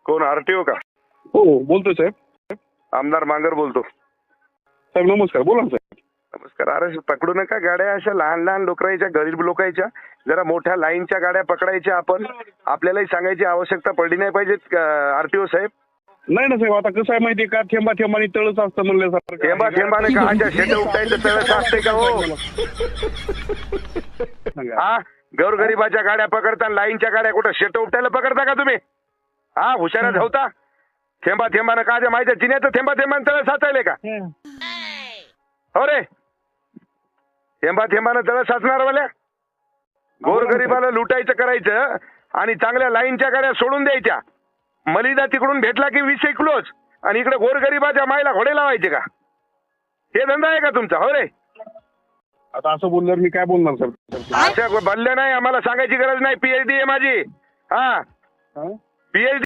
कोण आरटीओ का? हो बोलतोय साहेब. आमदार मांगर बोलतो. साहेब नमस्कार, बोला ना साहेब. नमस्कार. अरे पकडू नका गाड्या अशा लहान लहान लोकांच्या, गरीब लोकांच्या. जरा मोठ्या लाईनच्या गाड्या पकडायच्या आपण. आपल्यालाही सांगायची आवश्यकता पडली नाही पाहिजे आरटीओ साहेब. नाही ना साहेब, आता कसं आहे माहितीये का, थेंबा थेंबाने तळच असतं म्हणल्यासारखं. थेंबा थेंबाने का अशा शेत उठायचं तळस असते का हो? हा, गोरगरिबाच्या गाड्या पकडता, लाईनच्या गाड्या कुठं शेत उपटायला पकडता का तुम्ही? हा, हुशारा धावता. थेंबा थेंबानं का ते माहिती, जिन्याचं थेंबा थेंबानं तळ साचायले का? हो रे, थेंबा थेंबानं तळ साचणार वाल्या. गोरगरिबाला लुटायचं करायचं आणि चांगल्या लाईनच्या गाड्या सोडून द्यायच्या. मलिदा तिकडून भेटला की 20 क्लोज आणि इकडे गोरगरिबाच्या मायला घोडे लावायचे का? हे धंदा आहे का तुमचा? हो रे, आता असं बोलल्यावर मी काय बोलणार साहेब? अशा बोलल्या नाही, आम्हाला सांगायची गरज नाही. पीएचडी आहे माझी. हा, पीएचडी